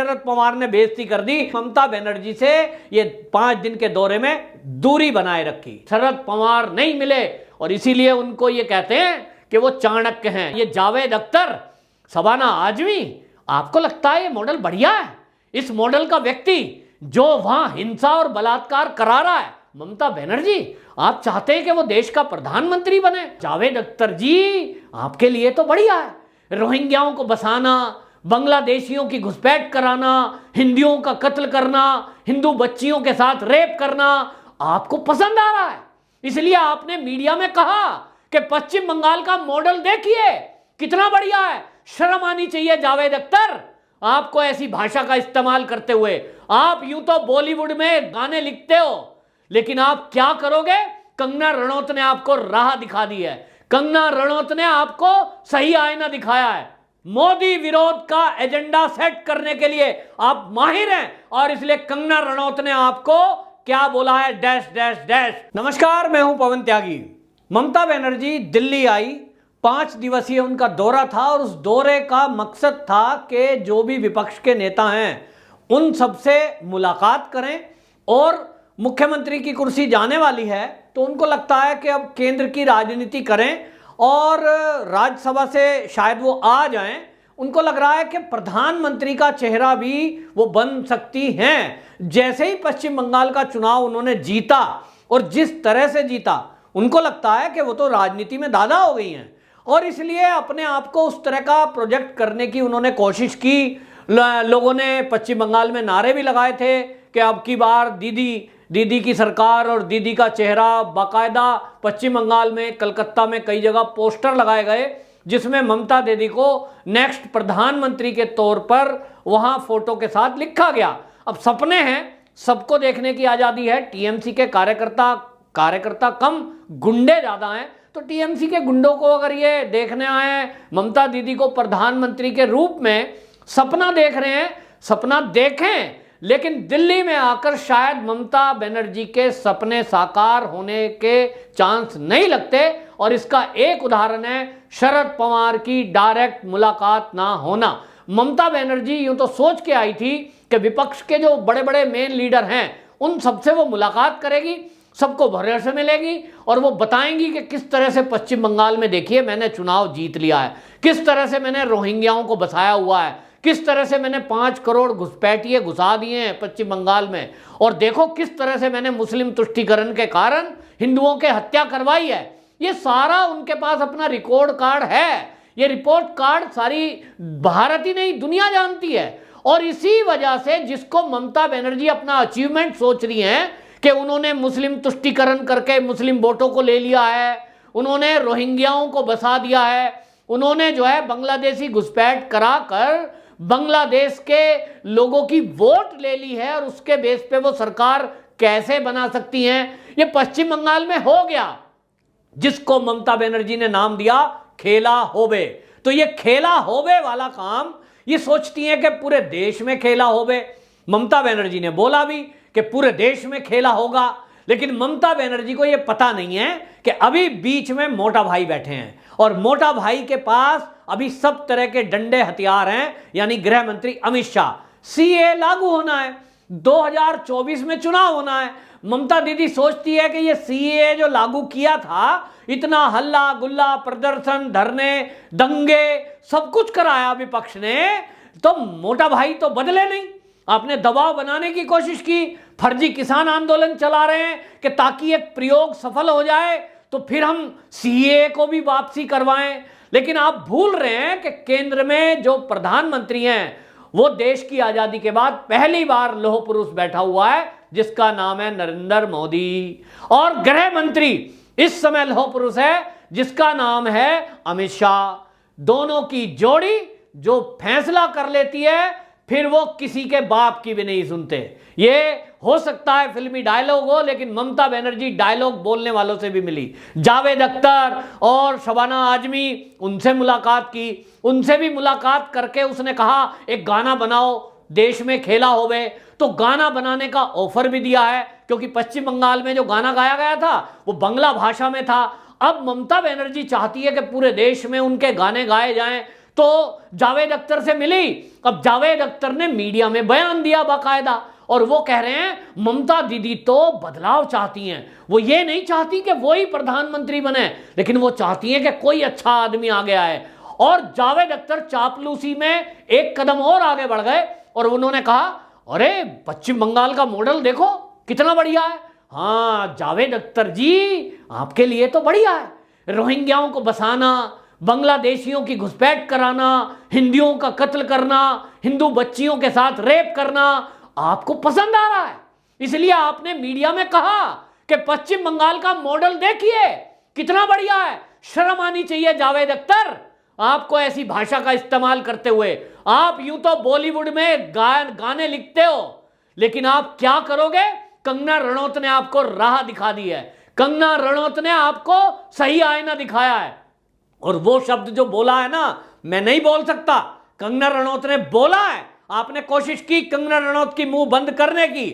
शरद पवार ने बेइज्जती कर दी। ममता बनर्जी से ये 5 दिन के दौरे में दूरी बनाए रखी। शरद पवार नहीं मिले और इसीलिए उनको ये कहते हैं कि वो चाणक्य हैं। ये जावेद अख्तर, शबाना आजमी, आपको लगता है ये मॉडल बढ़िया है? इस मॉडल का व्यक्ति जो वहां हिंसा और बलात्कार करा रहा है, ममता बनर्जी, आप चाहते हैं कि वो देश का प्रधानमंत्री बने? जावेद अख्तर जी, आपके लिए तो बढ़िया है। रोहिंग्याओं को बसाना, बांग्लादेशियों की घुसपैठ कराना, हिंदुओं का कत्ल करना, हिंदू बच्चियों के साथ रेप करना आपको पसंद आ रहा है। इसलिए आपने मीडिया में कहा कि पश्चिम बंगाल का मॉडल देखिए कितना बढ़िया है। शर्म आनी चाहिए जावेद अख्तर, आपको ऐसी भाषा का इस्तेमाल करते हुए। आप यूं तो बॉलीवुड में गाने लिखते हो, लेकिन आप क्या करोगे? कंगना रणौत ने आपको राह दिखा दी है। कंगना रणौत ने आपको सही आईना दिखाया है। मोदी विरोध का एजेंडा सेट करने के लिए आप माहिर हैं और इसलिए कंगना रणौत ने आपको क्या बोला है? Dash dash dash. नमस्कार, मैं हूं पवन त्यागी। ममता बनर्जी दिल्ली आई, 5 दिवसीय उनका दौरा था और उस दौरे का मकसद था कि जो भी विपक्ष के नेता हैं उन सबसे मुलाकात करें और मुख्यमंत्री की कुर्सी जाने वाली है तो उनको लगता है कि अब केंद्र की राजनीति करें और राज्यसभा से शायद वो आ जाएं। उनको लग रहा है कि प्रधानमंत्री का चेहरा भी वो बन सकती हैं। जैसे ही पश्चिम बंगाल का चुनाव उन्होंने जीता और जिस तरह से जीता, उनको लगता है कि वो तो राजनीति में दादा हो गई हैं और इसलिए अपने आप को उस तरह का प्रोजेक्ट करने की उन्होंने कोशिश की। लोगों ने पश्चिम बंगाल में नारे भी लगाए थे कि अब की बार दीदी की सरकार और दीदी का चेहरा। बाकायदा पश्चिम बंगाल में, कलकत्ता में कई जगह पोस्टर लगाए गए जिसमें ममता दीदी को नेक्स्ट प्रधानमंत्री के तौर पर वहां फोटो के साथ लिखा गया। अब सपने हैं, सबको देखने की आज़ादी है। टीएमसी के कार्यकर्ता कम, गुंडे ज़्यादा हैं, तो टीएमसी के गुंडों को अगर ये देखने आए ममता दीदी को प्रधानमंत्री के रूप में, सपना देख रहे हैं, सपना देखें, लेकिन दिल्ली में आकर शायद ममता बनर्जी के सपने साकार होने के चांस नहीं लगते। और इसका एक उदाहरण है शरद पवार की डायरेक्ट मुलाकात ना होना। ममता बनर्जी यूं तो सोच के आई थी कि विपक्ष के जो बड़े बड़े मेन लीडर हैं उन सबसे वो मुलाकात करेगी, सबको भरोसे मिलेगी और वो बताएंगी कि किस तरह से पश्चिम बंगाल में देखिए मैंने चुनाव जीत लिया है, किस तरह से मैंने रोहिंग्याओं को बसाया हुआ है, किस तरह से मैंने 5 करोड़ घुसपैठिए घुसा दिए हैं पश्चिम बंगाल में, और देखो किस तरह से मैंने मुस्लिम तुष्टीकरण के कारण हिंदुओं के हत्या करवाई है। ये सारा उनके पास अपना रिकॉर्ड कार्ड है। ये रिपोर्ट कार्ड सारी भारत ही नहीं दुनिया जानती है। और इसी वजह से जिसको ममता बनर्जी अपना अचीवमेंट सोच रही हैं कि उन्होंने मुस्लिम तुष्टीकरण करके मुस्लिम वोटों को ले लिया है, उन्होंने रोहिंग्याओं को बसा दिया है, उन्होंने जो है बांग्लादेशी घुसपैठ करा कर बांग्लादेश के लोगों की वोट ले ली है और उसके बेस पे वो सरकार कैसे बना सकती हैं, ये पश्चिम बंगाल में हो गया, जिसको ममता बनर्जी ने नाम दिया खेला होबे। तो ये खेला होबे वाला काम ये सोचती हैं कि पूरे देश में खेला होबे। ममता बनर्जी ने बोला भी कि पूरे देश में खेला होगा, लेकिन ममता बनर्जी को यह पता नहीं है कि अभी बीच में मोटा भाई बैठे हैं और मोटा भाई के पास अभी सब तरह के डंडे हथियार हैं, यानी गृह मंत्री अमित शाह। सीए लागू होना है, 2024 में चुनाव होना है। ममता दीदी सोचती है कि ये सीए जो लागू किया था, इतना हल्ला गुल्ला, प्रदर्शन, धरने, दंगे, सब कुछ कराया विपक्ष ने, तो मोटा भाई तो बदले नहीं। आपने दबाव बनाने की कोशिश की, फर्जी किसान आंदोलन चला रहे हैं कि ताकि एक प्रयोग सफल हो जाए तो फिर हम सीए को भी वापसी करवाएं। लेकिन आप भूल रहे हैं कि केंद्र में जो प्रधानमंत्री हैं वो देश की आजादी के बाद पहली बार लौह पुरुष बैठा हुआ है, जिसका नाम है नरेंद्र मोदी, और गृह मंत्री इस समय लौह पुरुष है जिसका नाम है अमित शाह। दोनों की जोड़ी जो फैसला कर लेती है फिर वो किसी के बाप की भी नहीं सुनते। ये हो सकता है फिल्मी डायलॉग हो, लेकिन ममता बनर्जी डायलॉग बोलने वालों से भी मिली। जावेद अख्तर और शबाना आजमी, उनसे मुलाकात की, उनसे भी मुलाकात करके उसने कहा एक गाना बनाओ, देश में खेला होवे। तो गाना बनाने का ऑफर भी दिया है, क्योंकि पश्चिम बंगाल में जो गाना गाया गया था वो बांग्ला भाषा में था। अब ममता बनर्जी चाहती है कि पूरे देश में उनके गाने गाए जाएं, तो जावेद अख्तर से मिली। अब जावेद अख्तर ने मीडिया में बयान दिया बाकायदा, और वो कह रहे हैं ममता दीदी तो बदलाव चाहती हैं, वो ये नहीं चाहती कि वो ही प्रधानमंत्री बने, लेकिन वो चाहती हैं कि कोई अच्छा आदमी आ गया है। और जावेद अख्तर चापलूसी में एक कदम और आगे बढ़ गए और उन्होंने कहा अरे पश्चिम बंगाल का मॉडल देखो कितना बढ़िया है। हाँ जावेद अख्तर जी आपके लिए तो बढ़िया है, रोहिंग्याओं को बसाना, बांग्लादेशियों की घुसपैठ कराना, हिंदुओं का कत्ल करना, हिंदू बच्चियों के साथ रेप करना आपको पसंद आ रहा है, इसलिए आपने मीडिया में कहा कि पश्चिम बंगाल का मॉडल देखिए कितना बढ़िया है। शर्म आनी चाहिए जावेद अख्तर आपको ऐसी भाषा का इस्तेमाल करते हुए। आप यूं तो बॉलीवुड में गाने लिखते हो, लेकिन आप क्या करोगे? कंगना रनौत ने आपको राह दिखा दी है, कंगना रनौत ने आपको सही आईना दिखाया है। और वो शब्द जो बोला है ना, मैं नहीं बोल सकता, कंगना रनौत ने बोला है। आपने कोशिश की कंगना रनौत की मुंह बंद करने की,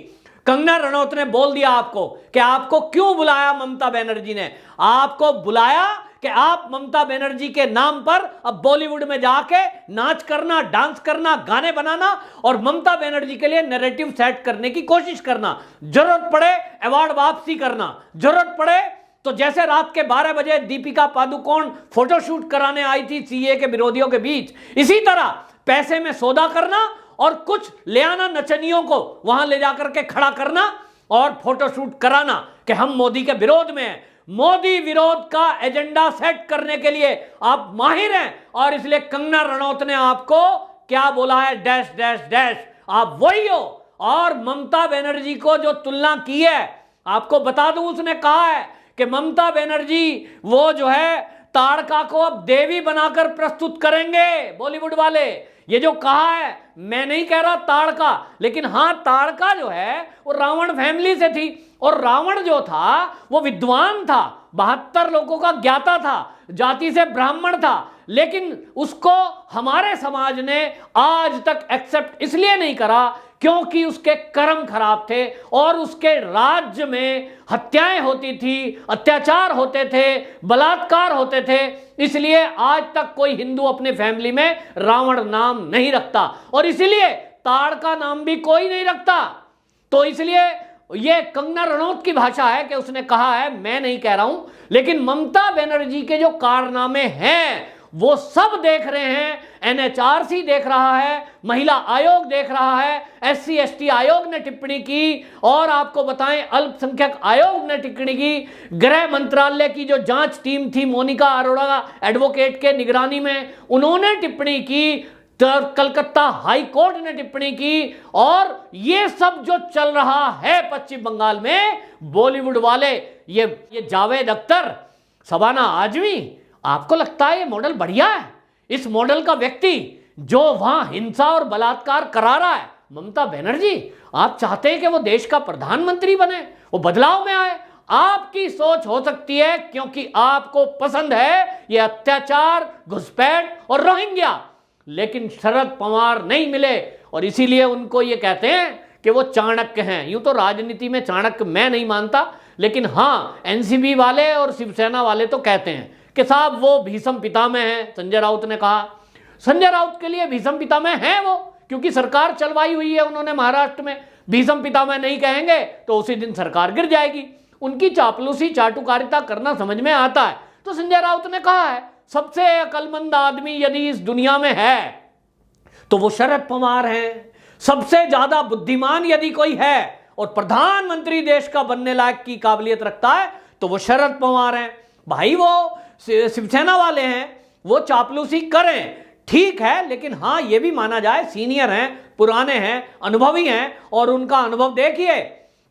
कंगना रनौत ने बोल दिया आपको कि आपको क्यों बुलाया ममता बनर्जी ने। आपको बुलाया कि आप ममता बनर्जी के नाम पर अब बॉलीवुड में जाके नाच करना, डांस करना, गाने बनाना और ममता बनर्जी के लिए नैरेटिव सेट करने की कोशिश करना, जरूरत पड़े अवार्ड वापसी करना, जरूरत पड़े तो जैसे रात के 12 बजे दीपिका पादुकोण फोटोशूट कराने आई थी सीए के विरोधियों के बीच, इसी तरह पैसे में सौदा करना और कुछ ले आना नचनियों को वहां ले जाकर के खड़ा करना और फोटोशूट कराना कि हम मोदी के विरोध में हैं। मोदी विरोध का एजेंडा सेट करने के लिए आप माहिर हैं और इसलिए कंगना रनौत ने आपको क्या बोला है, डैश डैश डैश, आप वही हो। और ममता बनर्जी को जो तुलना की है, आपको बता दूं, उसने कहा है कि ममता बनर्जी वो जो है ताड़का को अब देवी बनाकर प्रस्तुत करेंगे बॉलीवुड वाले। ये जो कहा है, मैं नहीं कह रहा ताड़का, लेकिन हां ताड़का जो है वो रावण फैमिली से थी और रावण जो था वो विद्वान था, 72 लोगों का ज्ञाता था, जाति से ब्राह्मण था, लेकिन उसको हमारे समाज ने आज तक एक्सेप्ट इसलिए नहीं करा क्योंकि उसके कर्म खराब थे और उसके राज्य में हत्याएं होती थी, अत्याचार होते थे, बलात्कार होते थे। इसलिए आज तक कोई हिंदू अपने फैमिली में रावण नाम नहीं रखता और इसलिए ताड़का नाम भी कोई नहीं रखता। तो इसलिए ये कंगना रनौत की भाषा है कि उसने कहा है, मैं नहीं कह रहा हूं, लेकिन ममता बनर्जी के जो कारनामे हैं वो सब देख रहे हैं। एनएचआरसी देख रहा है, महिला आयोग देख रहा है, एससी एसटी आयोग ने टिप्पणी की और आपको बताएं अल्पसंख्यक आयोग ने टिप्पणी की। गृह मंत्रालय की जो जांच टीम थी मोनिका अरोड़ा एडवोकेट के निगरानी में, उन्होंने टिप्पणी की, कलकत्ता हाई कोर्ट ने टिप्पणी की। और ये सब जो चल रहा है पश्चिम बंगाल में, बॉलीवुड वाले, ये जावेद अख्तर, शबाना आजमी, आपको लगता है ये मॉडल बढ़िया है? इस मॉडल का व्यक्ति जो वहां हिंसा और बलात्कार करा रहा है, ममता बनर्जी, आप चाहते हैं कि वो देश का प्रधानमंत्री बने, वो बदलाव में आए। आपकी सोच हो सकती है क्योंकि आपको पसंद है ये अत्याचार, घुसपैठ और रोहिंग्या, लेकिन शरद पवार नहीं मिले और इसीलिए उनको ये कहते हैं कि वो चाणक्य हैं। यूं तो राजनीति में चाणक्य मैं नहीं मानता, लेकिन हाँ एनसीबी वाले और शिवसेना वाले तो कहते हैं कि साहब वो भीष्म पितामह हैं। संजय राउत ने कहा, संजय राउत के लिए भीष्म पितामह हैं वो, क्योंकि सरकार चलवाई हुई है उन्होंने महाराष्ट्र में। भीष्म पितामह नहीं कहेंगे तो उसी दिन सरकार गिर जाएगी। उनकी चापलूसी चाटुकारिता करना समझ में आता है। तो संजय राउत ने कहा है सबसे अक्लमंद आदमी यदि इस दुनिया में है तो वो शरद पवार हैं। सबसे ज्यादा बुद्धिमान यदि कोई है और प्रधानमंत्री देश का बनने लायक की काबिलियत रखता है तो वो शरद पवार हैं। भाई वो शिवसेना वाले हैं, वो चापलूसी करें ठीक है, लेकिन हाँ ये भी माना जाए सीनियर हैं, पुराने हैं, अनुभवी हैं और उनका अनुभव देखिए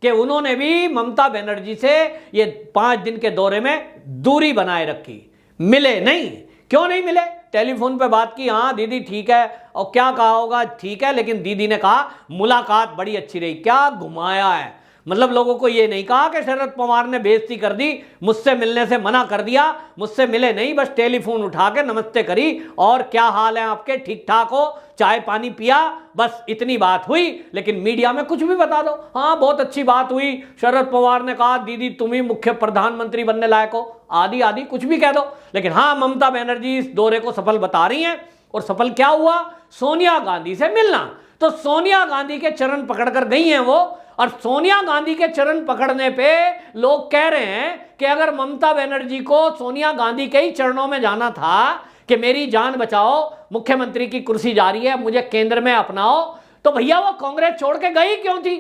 कि उन्होंने भी ममता बनर्जी से ये 5 दिन के दौरे में दूरी बनाए रखी। मिले नहीं, क्यों नहीं मिले? टेलीफोन पे बात की, हाँ दीदी ठीक है, और क्या कहा होगा ठीक है, लेकिन दीदी ने कहा मुलाकात बड़ी अच्छी रही। क्या घुमाया है, मतलब लोगों को ये नहीं कहा कि शरद पवार ने बेइज्जती कर दी, मुझसे मिलने से मना कर दिया, मुझसे मिले नहीं, बस टेलीफोन उठा के नमस्ते करी और क्या हाल है आपके, ठीक ठाक हो, चाय पानी पिया, बस इतनी बात हुई। लेकिन मीडिया में कुछ भी बता दो, हाँ बहुत अच्छी बात हुई, शरद पवार ने कहा दीदी तुम ही मुख्य प्रधानमंत्री बनने लायक हो, आदि आदि कुछ भी कह दो। लेकिन हाँ ममता बनर्जी इस दौरे को सफल बता रही हैं और सफल क्या हुआ? सोनिया गांधी से मिलना। तो सोनिया गांधी के चरण पकड़कर गई हैं वो, और सोनिया गांधी के चरण पकड़ने पे लोग कह रहे हैं कि अगर ममता बनर्जी को सोनिया गांधी के ही चरणों में जाना था कि मेरी जान बचाओ, मुख्यमंत्री की कुर्सी जा रही है, मुझे केंद्र में अपनाओ, तो भैया वो कांग्रेस छोड़ के गई क्यों थी?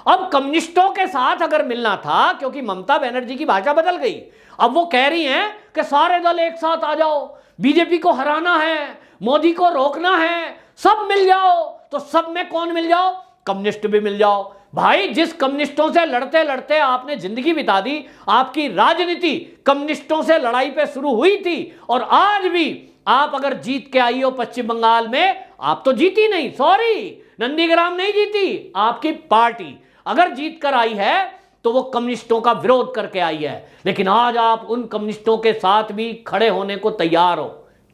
अब कम्युनिस्टों के साथ अगर मिलना था, क्योंकि ममता बनर्जी की भाषा बदल गई, अब वो कह रही हैं कि सारे दल एक साथ आ जाओ, बीजेपी को हराना है, मोदी को रोकना है, सब मिल जाओ। तो सब में कौन मिल जाओ? कम्युनिस्ट भी मिल जाओ। भाई, जिस कम्युनिस्टों से लड़ते लड़ते आपने जिंदगी बिता दी, आपकी राजनीति कम्युनिस्टों से लड़ाई पे शुरू हुई थी, और आज भी आप अगर जीत के आई हो पश्चिम बंगाल में, आप तो जीती नहीं, सॉरी, नंदीग्राम नहीं जीती, आपकी पार्टी अगर जीत कर आई है तो वो कम्युनिस्टों का विरोध करके आई है। लेकिन आज आप उन कम्युनिस्टों के साथ भी खड़े होने को तैयार हो,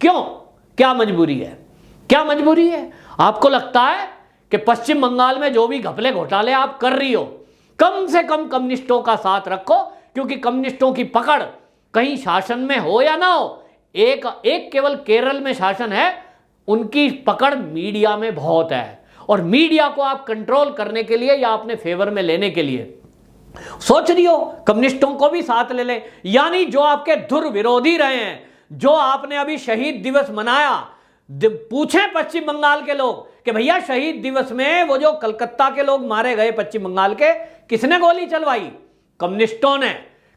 क्यों? क्या मजबूरी है? क्या मजबूरी है? आपको लगता है कि पश्चिम बंगाल में जो भी घपले घोटाले आप कर रही हो, कम से कम कम्युनिस्टों का साथ रखो, क्योंकि कम्युनिस्टों की पकड़ कहीं शासन में हो या ना हो, एक केवल केरल में शासन है, उनकी पकड़ मीडिया में बहुत है। और मीडिया को आप कंट्रोल करने के लिए या अपने फेवर में लेने के लिए सोच रही हो कम्युनिस्टों को भी साथ ले ले। यानी जो आपके धुर विरोधी रहे हैं, जो आपने अभी शहीद दिवस मनाया, पूछें पश्चिम बंगाल के लोग कि भैया शहीद दिवस में वो जो कलकत्ता के लोग मारे गए पश्चिम बंगाल के, किसने गोली चलवाई? कम्युनिस्टों ने।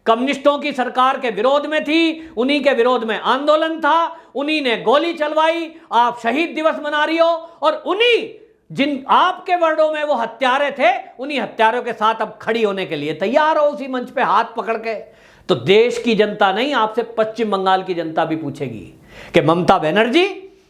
कम्युनिस्टों की सरकार के विरोध में थी, उन्हीं के विरोध में आंदोलन था, उन्हीं ने गोली चलवाई। आप शहीद दिवस मना रही हो, और उन्हीं जिन आपके वर्डों में वो हत्यारे थे, उन्हीं हत्यारों के साथ अब खड़ी होने के लिए तैयार हो, उसी मंच पे हाथ पकड़ के। तो देश की जनता नहीं, आपसे पश्चिम बंगाल की जनता भी पूछेगी कि ममता बनर्जी,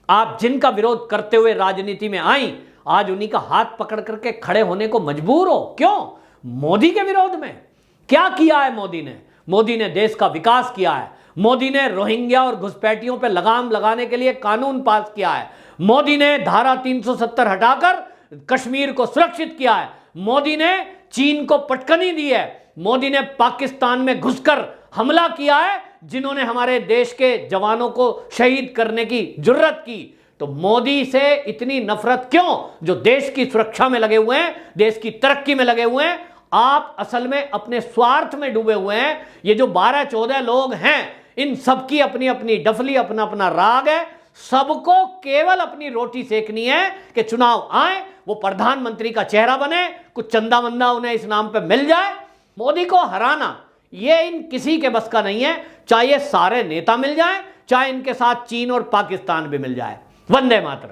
आप जिनका विरोध करते हुए राजनीति में आई, आज उन्हीं का हाथ पकड़ करके खड़े होने को मजबूर हो। क्यों? मोदी के विरोध में। क्या किया है मोदी ने? मोदी ने देश का विकास किया है। मोदी ने रोहिंग्या और घुसपैठियों पर लगाम लगाने के लिए कानून पास किया है। मोदी ने धारा 370 हटाकर कश्मीर को सुरक्षित किया है। मोदी ने चीन को पटकनी दी है। मोदी ने पाकिस्तान में घुसकर हमला किया है, जिन्होंने हमारे देश के जवानों को शहीद करने की जुर्रत की। तो मोदी से इतनी नफरत क्यों, जो देश की सुरक्षा में लगे हुए हैं, देश की तरक्की में लगे हुए हैं? आप असल में अपने स्वार्थ में डूबे हुए हैं। ये जो 12-14 लोग हैं, इन सबकी अपनी अपनी डफली, अपना अपना राग है। सबको केवल अपनी रोटी सेकनी है कि चुनाव आए, वो प्रधानमंत्री का चेहरा बने, कुछ चंदा वंदा उन्हें इस नाम पे मिल जाए। मोदी को हराना ये इन किसी के बस का नहीं है, चाहे ये सारे नेता मिल जाएं, चाहे इनके साथ चीन और पाकिस्तान भी मिल जाए। वंदे मातरम।